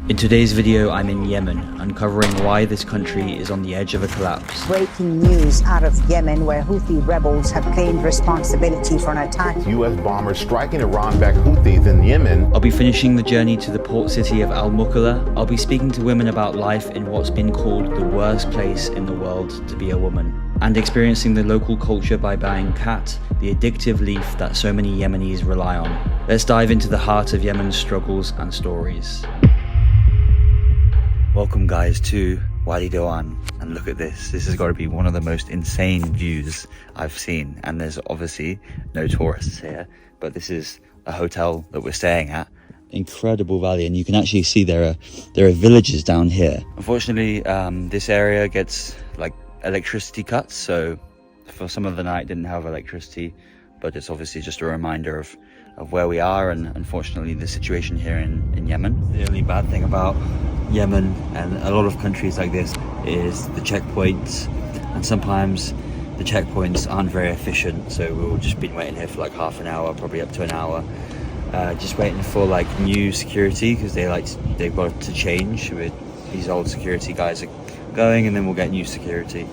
In today's video, I'm in Yemen, uncovering why this country is on the edge of a collapse. Breaking news out of Yemen, where Houthi rebels have claimed responsibility for an attack. U.S. bombers striking Iran-backed Houthis in Yemen. I'll be finishing the journey to the port city of Mukala. I'll be speaking to women about life in what's been called the worst place in the world to be a woman, and experiencing the local culture by buying khat, the addictive leaf that so many Yemenis rely on. Let's dive into the heart of Yemen's struggles and stories. Welcome guys to Wadi Dawan, and look at this. This has got to be one of the most insane views I've seen, and there's obviously no tourists here, but this is a hotel that we're staying at. Incredible valley, and you can actually see there are villages down here. Unfortunately, this area gets like electricity cuts, so for some of the night didn't have electricity, but it's obviously just a reminder of where we are and unfortunately the situation here in Yemen. The only bad thing about Yemen and a lot of countries like this is the checkpoints, and sometimes the checkpoints aren't very efficient, so we've just been waiting here for like half an hour, probably up to an hour, just waiting for like new security, because they've got to change. These old security guys are going, and then we'll get new security.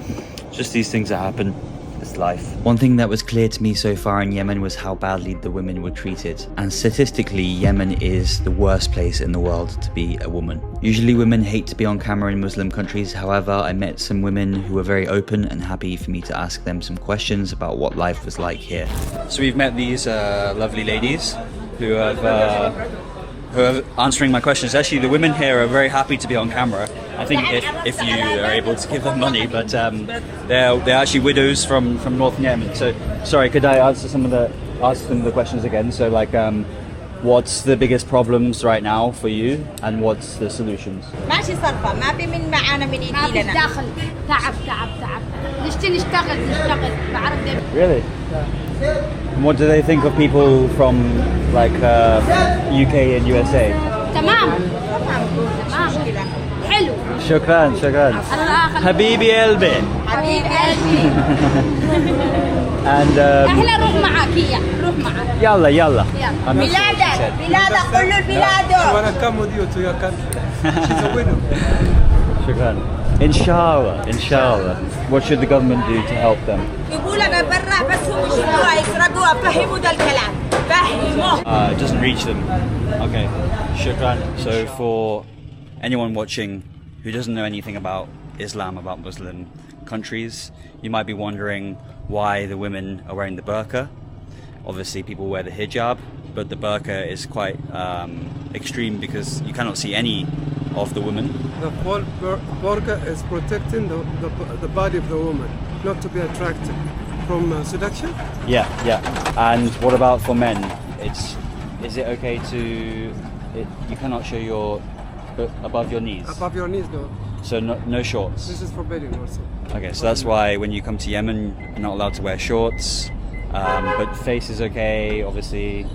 Just these things that happen. It's life. One thing that was clear to me so far in Yemen was how badly the women were treated, and statistically Yemen is the worst place in the world to be a woman. Usually women hate to be on camera in Muslim countries, however I met some women who were very open and happy for me to ask them some questions about what life was like here. So we've met these lovely ladies who are answering my questions. Actually, the women here are very happy to be on camera. I think if you are able to give them money, but they're actually widows from North Yemen. So sorry, could I ask some of the questions again? So like, what's the biggest problems right now for you, and what's the solutions? Really? And what do they think of people from like UK and USA? شكرا حبيبي قلبي and احلى روح معك روح معك يلا بلادك كله بلاده. I want to come with you to your country. She's a widow. شكرا. Inshallah. What should the government do to help them? It doesn't reach them. Okay. Shukran. So for anyone watching who doesn't know anything about Islam, about Muslim countries, you might be wondering why the women are wearing the burqa. Obviously people wear the hijab, but the burqa is quite extreme because you cannot see any of the woman. The burqa is protecting the body of the woman, not to be attracted from seduction. Yeah. And what about for men? Is it okay you cannot show your above your knees? Above your knees, no. So no shorts? This is forbidden also. Okay, so that's why when you come to Yemen, you're not allowed to wear shorts, but face is okay, obviously.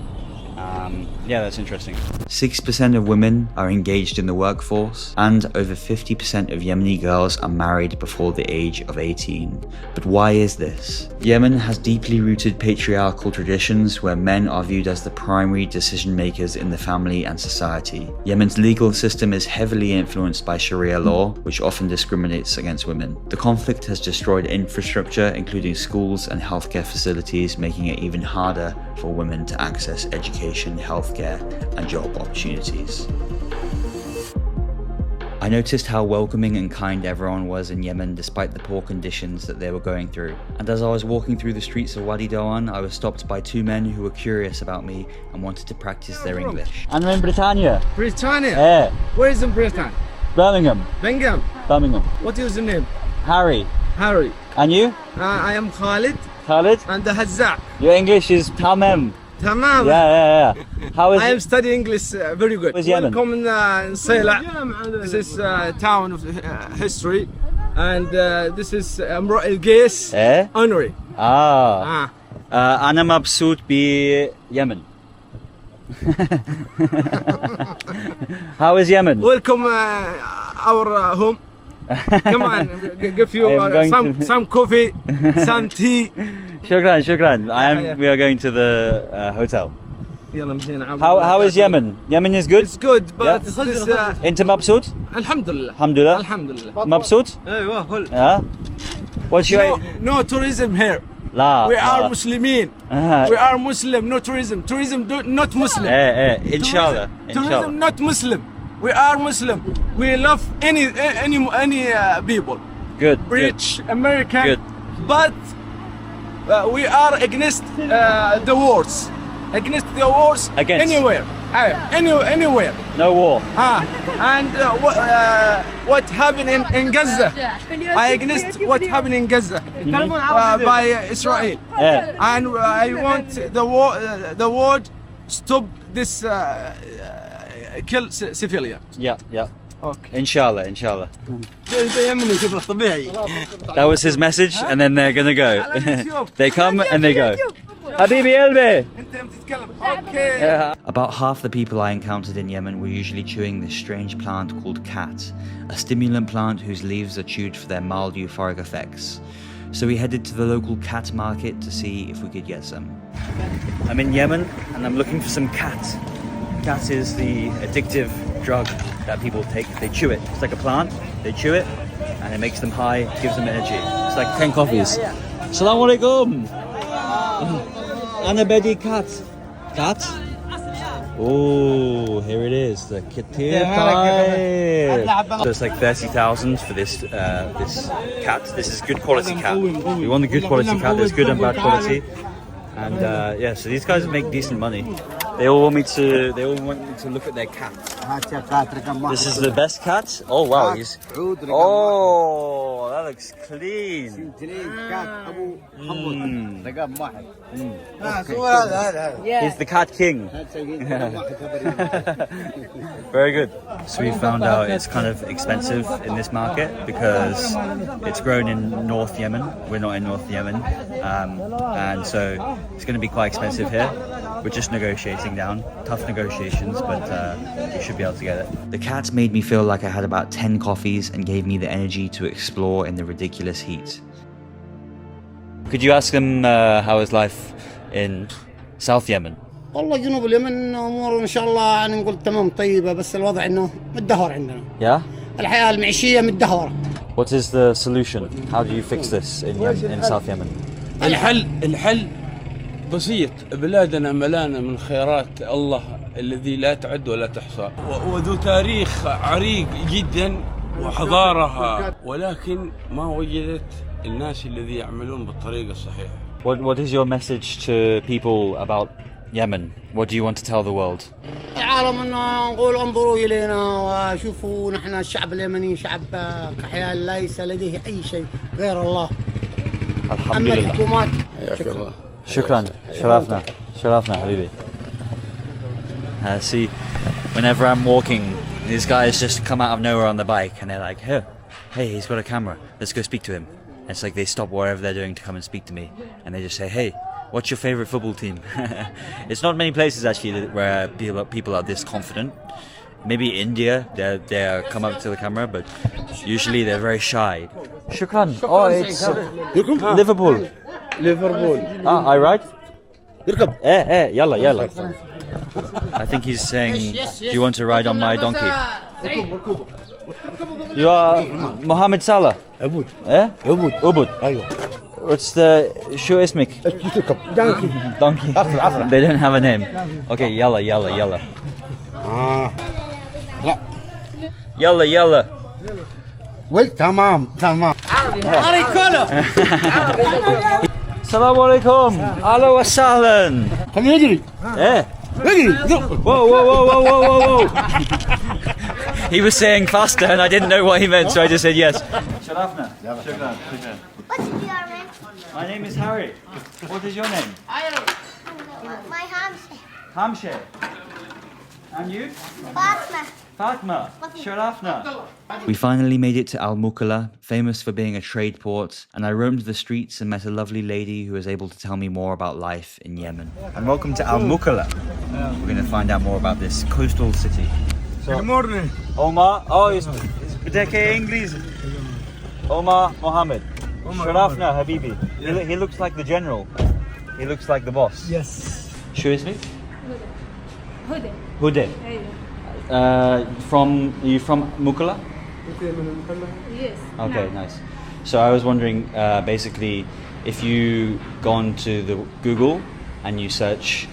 Yeah, that's interesting. 6% of women are engaged in the workforce, and over 50% of Yemeni girls are married before the age of 18. But why is this? Yemen has deeply rooted patriarchal traditions where men are viewed as the primary decision makers in the family and society. Yemen's legal system is heavily influenced by Sharia law, which often discriminates against women. The conflict has destroyed infrastructure, including schools and healthcare facilities, making it even harder for women to access education, healthcare, and job opportunities. I noticed how welcoming and kind everyone was in Yemen despite the poor conditions that they were going through. And as I was walking through the streets of Wadi Dawan, I was stopped by two men who were curious about me and wanted to practice their English. I'm in Britannia. Britannia? Yeah. Where is in Britain? Birmingham. Birmingham. What is your name? Harry. And you? I am Khalid. And the Hazza. Your English is tamam. Tamam. Yeah. How is I am studying English very good. Welcome in Sayla. This is town of history, and this is امرؤ القيس honorary. أنا مبسوط بيمن. How is Yemen? Welcome our home. Come on, give you some coffee, some tea. Shukran. We are going to the hotel. يلا مشينا عبر. How is Yemen? Yemen is good? It's good, but Yeah. this أنت مبسوط؟ الحمد لله. الحمد لله. الحمد لله. مبسوط؟ ايوه كل. Yeah. What's your... No tourism here. لا. We are Muslimin. Ah. We are Muslim, no tourism. Tourism not Muslim. Inshallah. Tourism not Muslim. We are Muslim. We love any people. Good. Rich, American. Good. But we are against the wars. Against the wars. Against. Anywhere. Anywhere. No war. And what happened in Gaza? I against what happened in Gaza by Israel. Yeah. And I want the world stop this kill civilians. Yeah. Okay. Inshallah. That was his message, and then they're gonna go. They come and they go. Habibi Elbe. Okay. About half the people I encountered in Yemen were usually chewing this strange plant called khat, a stimulant plant whose leaves are chewed for their mild euphoric effects. So we headed to the local khat market to see if we could get some. I'm in Yemen and I'm looking for some khat. Khat is the addictive drug that people take. They chew it. It's like a plant. They chew it and it makes them high, gives them energy. It's like 10 coffees. Assalamu alaikum. Anabedi khat. Khat? Oh, here it is, the Katir Khat. So it's like 30,000 for this cat. This is good quality cat. We want the good quality cat. There's good and bad quality. And yeah, so these guys make decent money. They all want me to look at their cat. This is the best cat. Oh wow, oh, that looks clean. He's the cat king. Very good. So we found out it's kind of expensive in this market because it's grown in North Yemen. We're not in North Yemen, and so it's going to be quite expensive here. We're just negotiating down. Tough negotiations, but we should be able to get it. The cats made me feel like I had about 10 coffees and gave me the energy to explore in the ridiculous heat. Could you ask them how is life in South Yemen? والله جنوب اليمن امور ان شاء الله يعني نقول تمام طيبه بس الوضع انه متدهور عندنا. Yeah? الحياه المعيشيه متدهوره. What is the solution? How do you fix this in South Yemen? الحل بسيط. بلادنا ملانة من خيرات الله الذي لا تعد ولا تحصى وذو تاريخ عريق جدا وحضارها ولكن ما وجدت الناس الذي يعملون بالطريقة الصحيحة. What is your message to people about Yemen? What do you want to tell the world? العالم انه نقول انظروا الينا وشوفوا نحن الشعب اليمني شعب كحيان ليس لديه اي شيء غير الله. الحمد لله. اما الحكومات شكرا. شرفنا حبيبي. See, whenever I'm walking, these guys just come out of nowhere on the bike and they're like, hey, he's got a camera, let's go speak to him. And it's like they stop whatever they're doing to come and speak to me and they just say, hey, what's your favorite football team? It's not many places actually where people are this confident. Maybe India, they come up to the camera, but usually they're very shy. Shukran. Oh, it's Liverpool. I right? Yalla. I think he's saying, do you want to ride on my donkey? You are Mohammed Salah? Ubud. Ubud. What's the شو اسمك? Donkey. They don't have a name. Okay, yalla. Yalla. وي تمام Assalamu alaikum. Hello wa sahlan. خليه يجري يجري. Whoa. He was saying faster and I didn't know what he meant, so I just said yes. Sharafna. Shukran. What's your name? My name is Harry. What is your name? My Hamza. Hamshe. And you? Fatma. Sharafna. We finally made it to Al Mukala, famous for being a trade port, and I roamed the streets and met a lovely lady who was able to tell me more about life in Yemen. And welcome to Al Mukala. We're going to find out more about this coastal city. Good morning. Omar, it's بدك English. Omar Mohammed. Sharafna Habibi. He looks like the general. He looks like the boss. Yes. Show me. هدى. Hude. أيوة. Are you from Mukala? Yes. Okay, نعم. nice. So I was wondering, basically, if you gone to the Google and you search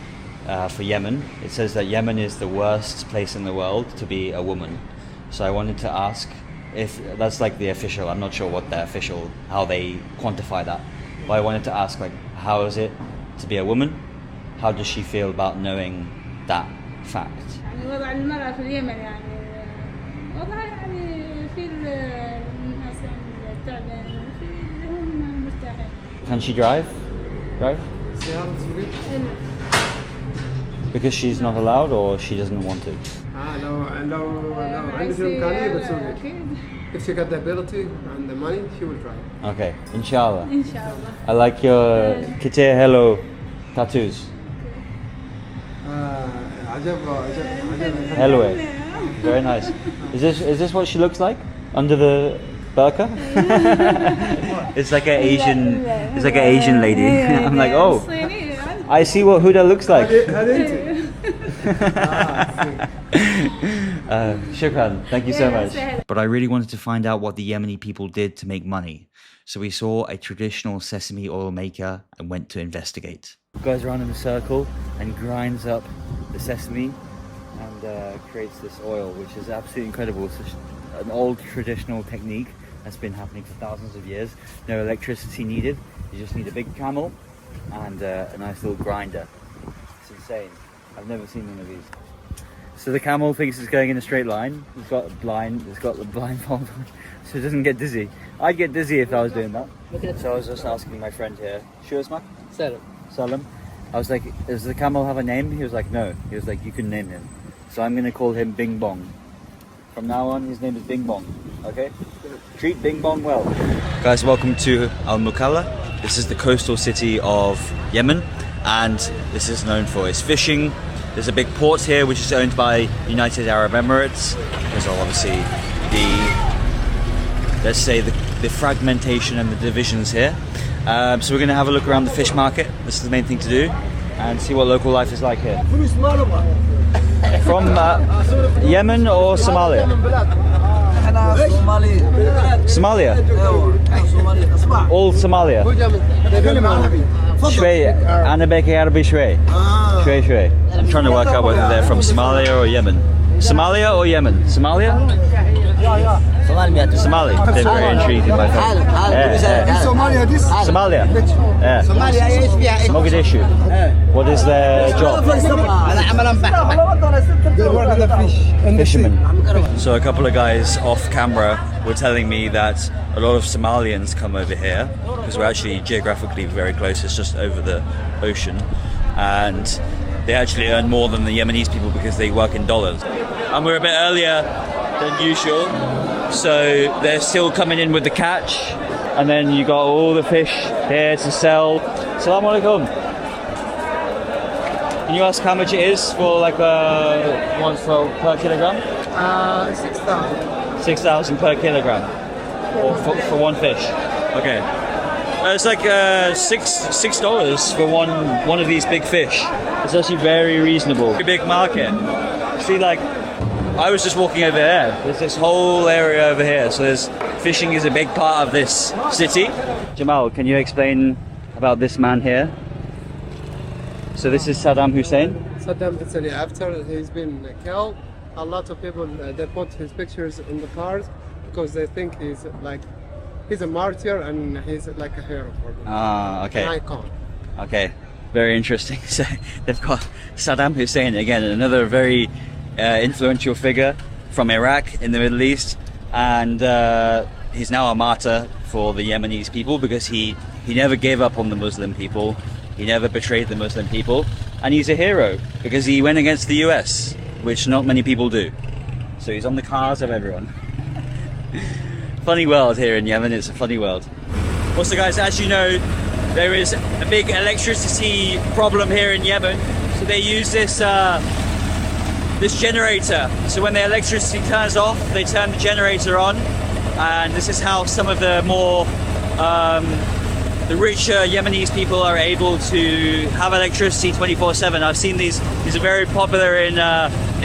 for Yemen, it says that Yemen is the worst place in the world to be a woman. So I wanted to ask if that's like the official. I'm not sure what the official, how they quantify that. But I wanted to ask, like, how is it to be a woman? How does she feel about knowing that fact? يعني وضع المرأة في اليمن يعني وضعها يعني في الناس التعبانين وفي اللي هم مرتاحين. Can she drive? Drive? Because she's not allowed, or she doesn't want to? لو عندك الإمكانية بتسوي. If she got the ability and the money, she will try. Okay, inshallah. إن شاء الله. I like your Kite Hello tattoos. عجب. Hello. Very nice. Is this what she looks like under the burqa? It's like an Asian lady. I'm like, oh, I see what Huda looks like. Shukran, thank you so much. But I really wanted to find out what the Yemeni people did to make money. So we saw a traditional sesame oil maker and went to investigate. Goes around in a circle and grinds up the sesame and creates this oil, which is absolutely incredible. It's an old traditional technique that's been happening for thousands of years. No electricity needed. You just need a big camel and a nice little grinder. It's insane. I've never seen one of these. So the camel thinks it's going in a straight line. It's got the blindfold on, so it doesn't get dizzy. I'd get dizzy if I was doing that. So I was just asking my friend here, Shu Ismak? Salam. I was like, does the camel have a name? He was like, no. He was like, you can name him. So I'm going to call him Bing Bong. From now on, his name is Bing Bong. Okay? Treat Bing Bong well. Guys, welcome to Al Mukala. This is the coastal city of Yemen, and this is known for its fishing. There's a big port here which is owned by United Arab Emirates. There's obviously the fragmentation and the divisions here. So we're going to have a look around the fish market. This is the main thing to do, and see what local life is like here. From Yemen or Somalia? Somalia? All Somalia? شوي أنا بحكي عربي شوي. I'm trying to work out whether they're from Somalia or Yemen. Somalia or Yemen? Somalia? Somali. They're very intrigued in my phone. Somalia. Yeah. Mogadishu. What is their job? Fishermen. So a couple of guys off camera were telling me that a lot of Somalians come over here because we're actually geographically very close. It's just over the ocean, and they actually earn more than the Yemenis people because they work in dollars. And we're a bit earlier than usual, so they're still coming in with the catch, and then you got all the fish here to sell. Assalamu alaikum. Can you ask how much it is for like one per kilogram? 6,000. 6,000 per kilogram for one fish. Okay. It's like $6 for one of these big fish. It's actually very reasonable. Very big market. See, like, I was just walking over there. There's this whole area over here. So fishing is a big part of this city. Jamal, can you explain about this man here? So this is Saddam Hussein. Saddam Hussein, after he's been killed, a lot of people they put his pictures in the cars because they think he's a martyr and he's like a hero for them. Ah, okay. An icon. Okay, very interesting. So they've got Saddam Hussein again, another very influential figure from Iraq in the Middle East, and he's now a martyr for the Yemenis people because he never gave up on the Muslim people. He never betrayed the Muslim people, and he's a hero because he went against the US, which not many people do. So he's on the cars of everyone. Funny world here in Yemen. It's a funny world. Also, guys, as you know, there is a big electricity problem here in Yemen. So they use this generator. So when the electricity turns off, they turn the generator on, and this is how some of the more the rich Yemenis people are able to have electricity 24/7. I've seen these are very popular in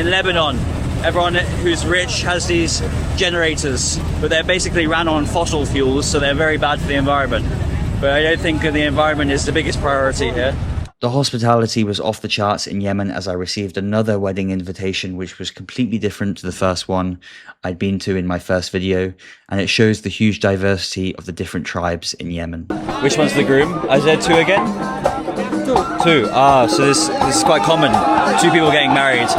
Lebanon. Everyone who's rich has these generators, but they're basically ran on fossil fuels, so they're very bad for the environment. But I don't think the environment is the biggest priority here. The hospitality was off the charts in Yemen as I received another wedding invitation which was completely different to the first one I'd been to in my first video, and it shows the huge diversity of the different tribes in Yemen. Which one's the groom? Is there two again? Two. Ah, so this is quite common. Two people getting married.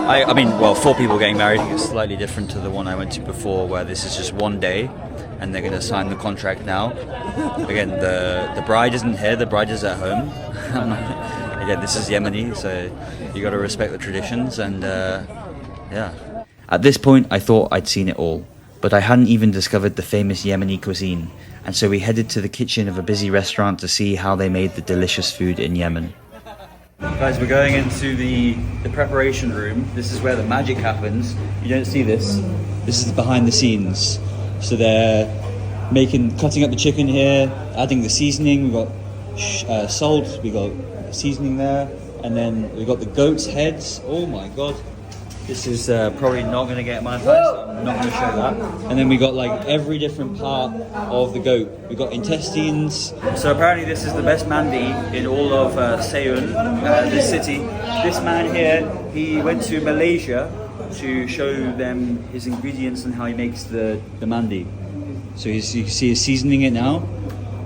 I mean, well, four people getting married. It's slightly different to the one I went to before where this is just one day and they're going to sign the contract now. Again, the bride isn't here, the bride is at home. Again, this is Yemeni, so you got to respect the traditions, and yeah. At this point, I thought I'd seen it all, but I hadn't even discovered the famous Yemeni cuisine, and so we headed to the kitchen of a busy restaurant to see how they made the delicious food in Yemen. Guys, we're going into the preparation room. This is where the magic happens. You don't see this. This is behind the scenes. So they're cutting up the chicken here, adding the seasoning. We've got salt, we got seasoning there, and then we got the goat's heads. Oh my god, this is probably not going to get monetized, so I'm not going to show that. And then we got like every different part of the goat. We got intestines. So apparently this is the best mandi in all of Seoul, this city. This man here, he went to Malaysia to show them his ingredients and how he makes the mandi. So you can see he's seasoning it now.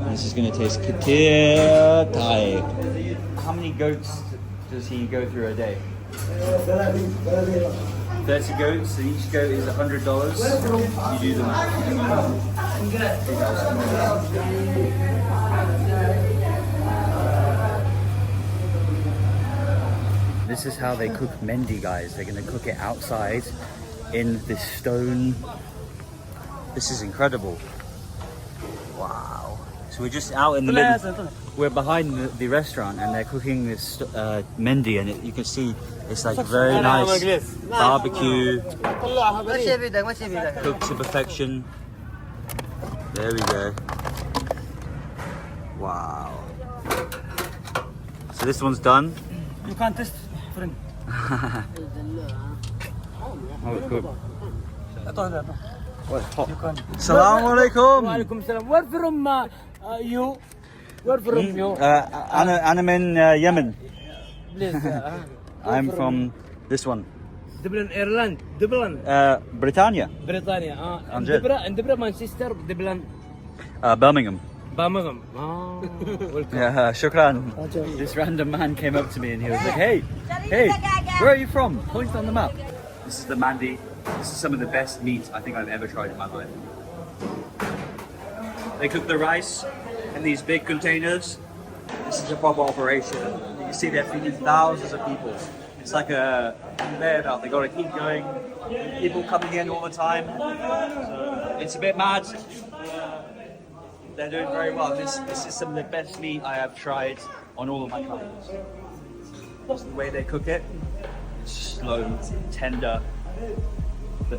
This is going to taste katir Thai. How many goats does he go through a day? 30 goats, so each goat is $100. You do the math. This is how they cook mendi, guys. They're going to cook it outside in this stone. This is incredible. Wow. So we're just out in the middle. We're behind the restaurant and they're cooking this mendi, and you can see it's like very nice barbecue. Cooked to perfection. There we go. Wow. So this one's done. You can't taste, friend. Oh, it's good. What? Hot. Assalamu alaikum. Wa alaikum salam. Where from you? Where from you? I'm in Yemen. Please. I'm from this one. Dublin, Ireland. Dublin. Britannia. Britannia. And Debra, Manchester, Dublin. Birmingham. Birmingham. Welcome. Yeah, shukran. This random man came up to me and he was like, hey, where are you from? Point on the map. This is the mandi. This is some of the best meat I think I've ever tried in my life. They cook the rice in these big containers. This is a proper operation. You can see they're feeding thousands of people. It's like a conveyor belt. They got to keep going. People coming in all the time. So it's a bit mad. They're doing very well. This is some of the best meat I have tried on all of my travels. Just the way they cook it. It's slow, tender.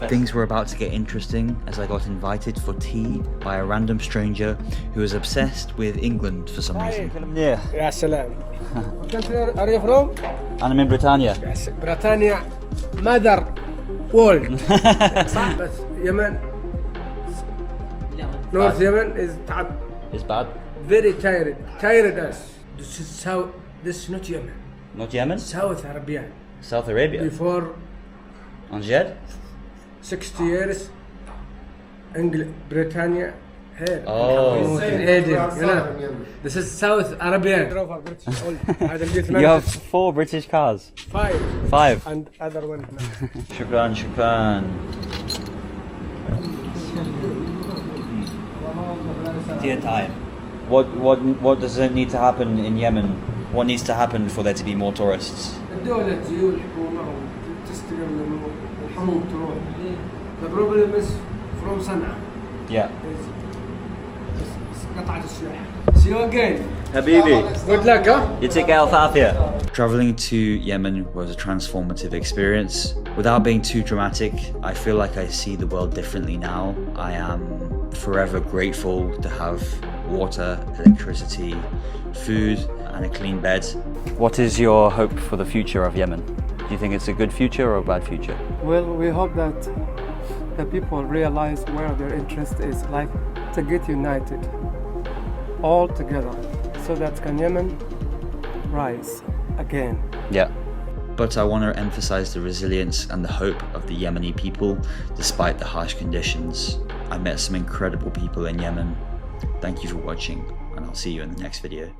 Things were about to get interesting as I got invited for tea by a random stranger who was obsessed with England for some reason. Yeah. Ya salam. Country are you from? I'm in Britannia. Yes, Britannia, mother world. But Yemen, North Yemen is It's bad. very tired us. This is South. This is not Yemen. Not Yemen? South Arabia. South Arabia. Before On Jed? 60 years, England, Britannia, here. Oh. In Aden, you know. This is South Arabian. You have 4 British cars. 5. And other one. Shukran, shukran. Dear time. What does it need to happen in Yemen? What needs to happen for there to be more tourists? The problem is from Sana'a. Yeah. See you again. Habibi. Good luck, huh? Yitik al Thafia. Traveling to Yemen was a transformative experience. Without being too dramatic, I feel like I see the world differently now. I am forever grateful to have water, electricity, food, and a clean bed. What is your hope for the future of Yemen? Do you think it's a good future or a bad future? Well, we hope that the people realize where their interest is, like to get united all together so that can Yemen rise again. Yeah. But I want to emphasize the resilience and the hope of the Yemeni people despite the harsh conditions. I met some incredible people in Yemen. Thank you for watching, and I'll see you in the next video.